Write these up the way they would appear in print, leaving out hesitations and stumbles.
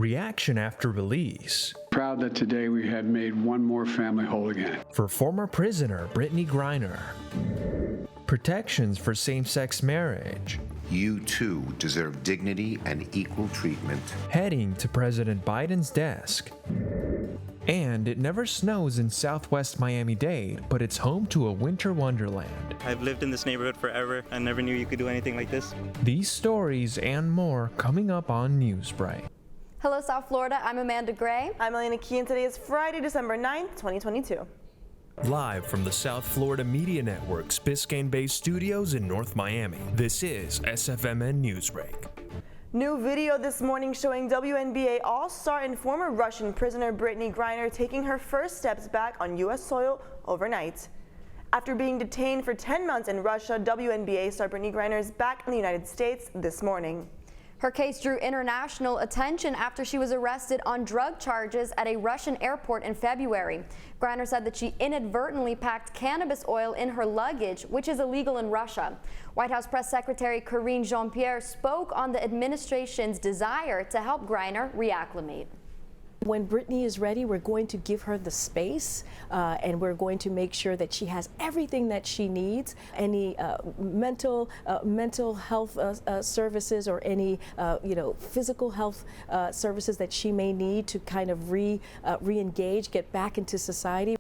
Reaction after release. Proud that today we had made one more family whole again. For former prisoner Brittany Griner. Protections for same-sex marriage. You too deserve dignity and equal treatment. Heading to President Biden's desk. And it never snows in southwest Miami-Dade, but it's home to a winter wonderland. I've lived in this neighborhood forever. I never knew you could do anything like this. These stories and more coming up on Newsbreak. Hello, South Florida. I'm Amanda Gray. I'm Elena Key, and today is Friday, December 9th, 2022. Live from the South Florida Media Network's Biscayne-based studios in North Miami, this is SFMN Newsbreak. New video this morning showing WNBA All-Star and former Russian prisoner Brittany Griner taking her first steps back on U.S. soil overnight. After being detained for 10 months in Russia, WNBA star Brittany Griner is back in the United States this morning. Her case drew international attention after she was arrested on drug charges at a Russian airport in February. Griner said that she inadvertently packed cannabis oil in her luggage, which is illegal in Russia. White House Press Secretary Karine Jean-Pierre spoke on the administration's desire to help Griner reacclimate. When Brittany is ready, we're going to give her the space and we're going to make sure that she has everything that she needs. Any mental health services or any physical health services that she may need to kind of re-engage, get back into society.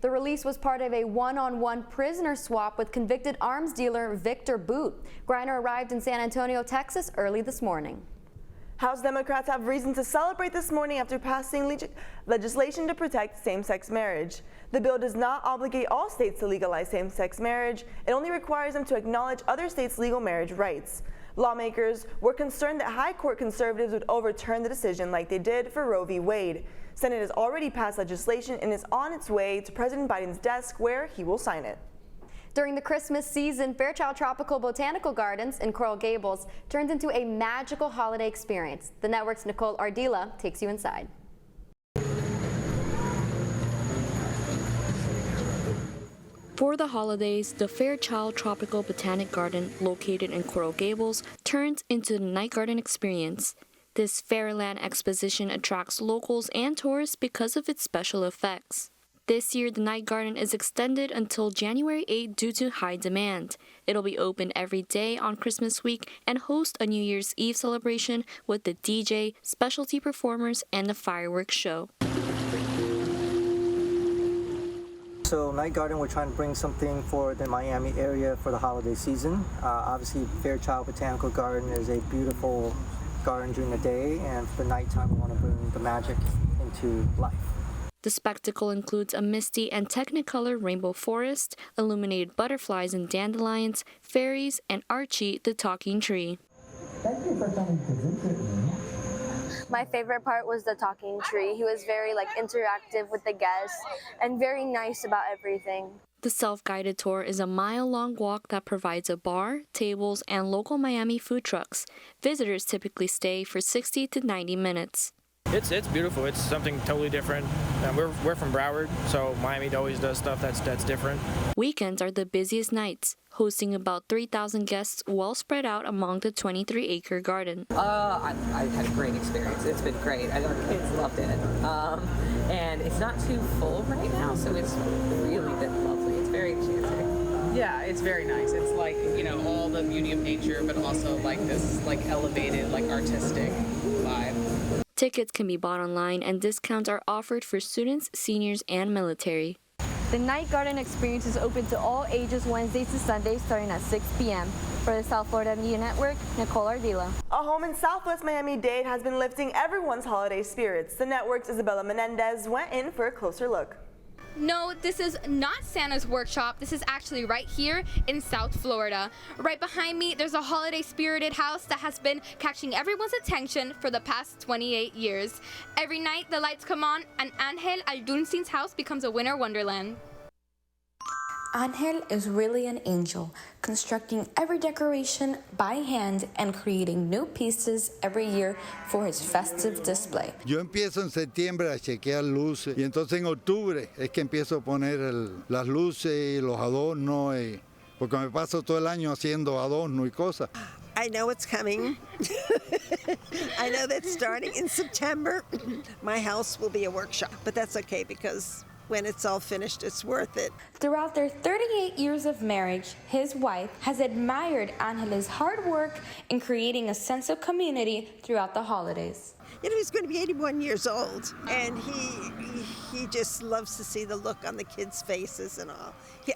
The release was part of a one-on-one prisoner swap with convicted arms dealer Victor Boot. Griner arrived in San Antonio, Texas early this morning. House Democrats have reason to celebrate this morning after passing legislation to protect same-sex marriage. The bill does not obligate all states to legalize same-sex marriage. It only requires them to acknowledge other states' legal marriage rights. Lawmakers were concerned that high court conservatives would overturn the decision like they did for Roe v. Wade. Senate has already passed legislation and is on its way to President Biden's desk where he will sign it. During the Christmas season, Fairchild Tropical Botanical Gardens in Coral Gables turns into a magical holiday experience. The network's Nicole Ardila takes you inside. For the holidays, the Fairchild Tropical Botanic Garden, located in Coral Gables, turns into the night garden experience. This Fairyland exposition attracts locals and tourists because of its special effects. This year, the night garden is extended until January 8 due to high demand. It'll be open every day on Christmas week and host a New Year's Eve celebration with the DJ, specialty performers, and the fireworks show. So Night Garden, we're trying to bring something for the Miami area for the holiday season. Obviously, Fairchild Botanical Garden is a beautiful garden during the day, and for the nighttime, we want to bring the magic into life. The spectacle includes a misty and technicolor rainbow forest, illuminated butterflies and dandelions, fairies, and Archie, the talking tree. Thank you for coming to visit me. My favorite part was the talking tree. He was very interactive with the guests and very nice about everything. The self-guided tour is a mile-long walk that provides a bar, tables, and local Miami food trucks. Visitors typically stay for 60 to 90 minutes. It's beautiful. It's something totally different. We're from Broward, so Miami always does stuff that's different. Weekends are the busiest nights, hosting about 3,000 guests well spread out among the 23-acre garden. I had a great experience. It's been great. I know the kids loved it. And it's not too full right now, so it's really been lovely. It's very enchanting. Yeah, it's very nice. It's all the beauty of nature, but also this elevated, artistic vibe. Tickets can be bought online and discounts are offered for students, seniors, and military. The night garden experience is open to all ages Wednesdays to Sundays starting at 6 p.m. For the South Florida Media Network, Nicole Ardila. A home in Southwest Miami-Dade has been lifting everyone's holiday spirits. The network's Isabella Menendez went in for a closer look. No, this is not Santa's workshop. This is actually right here in South Florida. Right behind me, there's a holiday spirited house that has been catching everyone's attention for the past 28 years. Every night, the lights come on and Angel Alduncin's house becomes a winter wonderland. Angel is really an angel, constructing every decoration by hand and creating new pieces every year for his festive display. Yo empiezo en septiembre a chequear luces y entonces en octubre es que empiezo a poner las luces y los adornos porque me paso todo el año haciendo adornos y cosas. I know it's coming. I know that starting in September, my house will be a workshop, but that's okay because when it's all finished, it's worth it. Throughout their 38 years of marriage, his wife has admired Angel's hard work in creating a sense of community throughout the holidays. You know, he's going to be 81 years old, and he just loves to see the look on the kids' faces and all.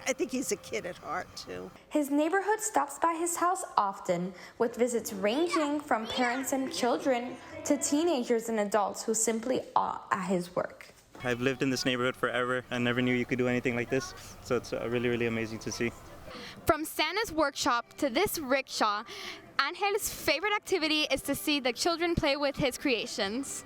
I think he's a kid at heart, too. His neighborhood stops by his house often, with visits ranging from parents and children to teenagers and adults who simply awe at his work. I've lived in this neighborhood forever. I never knew you could do anything like this, so it's really, really amazing to see. From Santa's workshop to this rickshaw, Angel's favorite activity is to see the children play with his creations.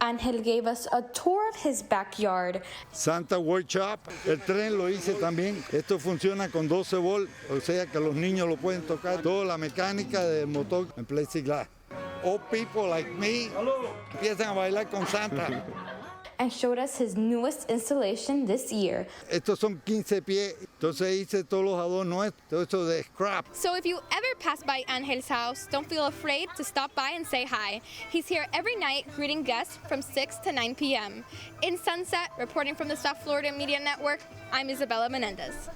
Angel gave us a tour of his backyard. Santa Workshop, el tren lo hice también. Esto funciona con 12 volt, o sea que los niños lo pueden tocar. Toda la mecánica del motor en plexiglas. Old people like me empiezan a bailar con Santa. And showed us his newest installation this year. Estos son 15 pies, entonces hice todos los adornos, todo esto de scrap. So if you ever pass by Angel's house, don't feel afraid to stop by and say hi. He's here every night greeting guests from 6 to 9 p.m. In Sunset, reporting from the South Florida Media Network, I'm Isabella Menendez.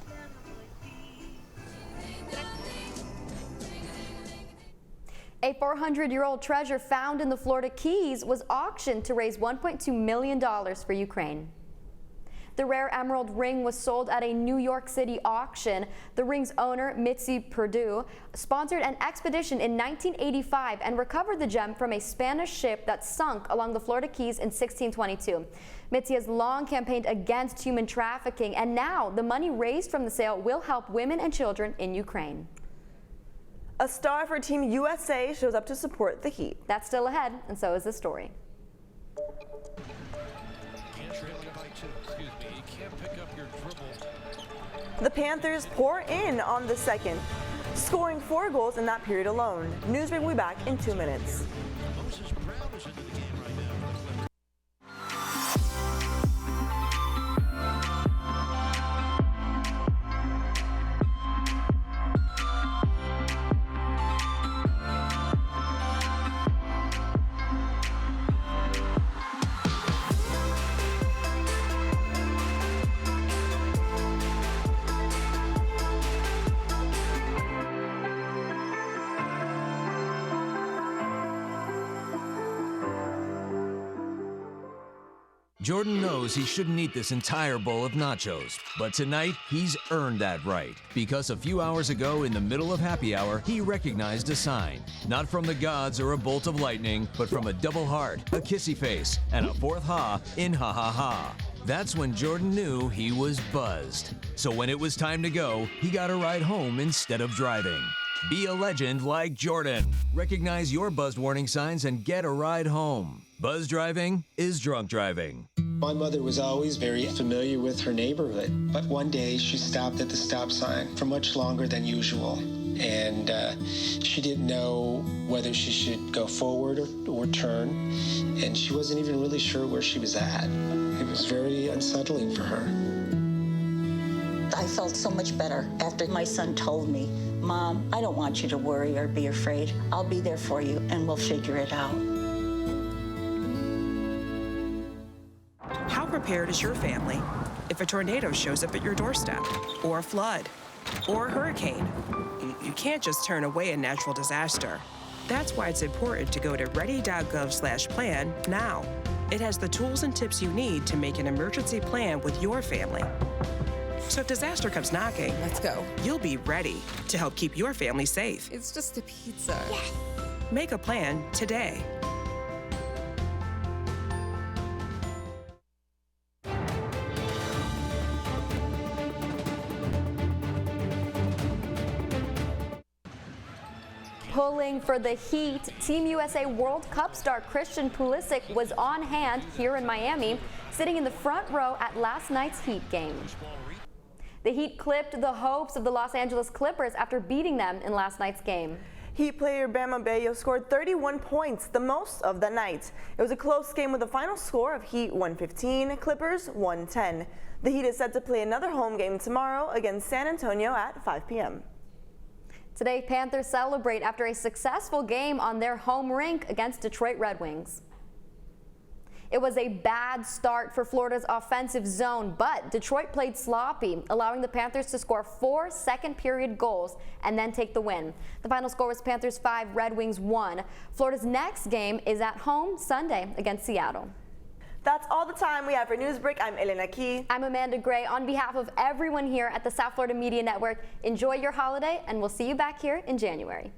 A 400-year-old treasure found in the Florida Keys was auctioned to raise $1.2 million for Ukraine. The rare emerald ring was sold at a New York City auction. The ring's owner, Mitzi Perdue, sponsored an expedition in 1985 and recovered the gem from a Spanish ship that sunk along the Florida Keys in 1622. Mitzi has long campaigned against human trafficking, and now the money raised from the sale will help women and children in Ukraine. A star for Team USA shows up to support the Heat. That's still ahead, and so is this story. The Panthers pour in on the second, scoring 4 goals in that period alone. Newsbreak will be back in 2 minutes. Jordan knows he shouldn't eat this entire bowl of nachos, but tonight he's earned that right, because a few hours ago in the middle of happy hour, he recognized a sign, not from the gods or a bolt of lightning, but from a double heart, a kissy face, and a fourth ha in ha ha ha. That's when Jordan knew he was buzzed. So when it was time to go, he got a ride home instead of driving. Be a legend like Jordan. Recognize your buzzed warning signs and get a ride home. Buzz driving is drunk driving. My mother was always very familiar with her neighborhood, but one day she stopped at the stop sign for much longer than usual, and she didn't know whether she should go forward or turn, and she wasn't even really sure where she was at. It was very unsettling for her. I felt so much better after my son told me, "Mom, I don't want you to worry or be afraid. I'll be there for you and we'll figure it out." How prepared is your family if a tornado shows up at your doorstep, or a flood, or a hurricane? You can't just turn away a natural disaster. That's why it's important to go to ready.gov/plan now. It has the tools and tips you need to make an emergency plan with your family. So if disaster comes knocking, let's go. You'll be ready to help keep your family safe. It's just a pizza. Yes. Make a plan today. Pulling for the Heat, Team USA World Cup star Christian Pulisic was on hand here in Miami, sitting in the front row at last night's Heat game. The Heat clipped the hopes of the Los Angeles Clippers after beating them in last night's game. Heat player Bam Adebayo scored 31 points, the most of the night. It was a close game with a final score of Heat 115, Clippers 110. The Heat is set to play another home game tomorrow against San Antonio at 5 p.m. Today, Panthers celebrate after a successful game on their home rink against Detroit Red Wings. It was a bad start for Florida's offensive zone, but Detroit played sloppy, allowing the Panthers to score 4 second-period goals and then take the win. The final score was Panthers 5, Red Wings 1. Florida's next game is at home Sunday against Seattle. That's all the time we have for Newsbreak. I'm Elena Key. I'm Amanda Gray. On behalf of everyone here at the South Florida Media Network, enjoy your holiday, and we'll see you back here in January.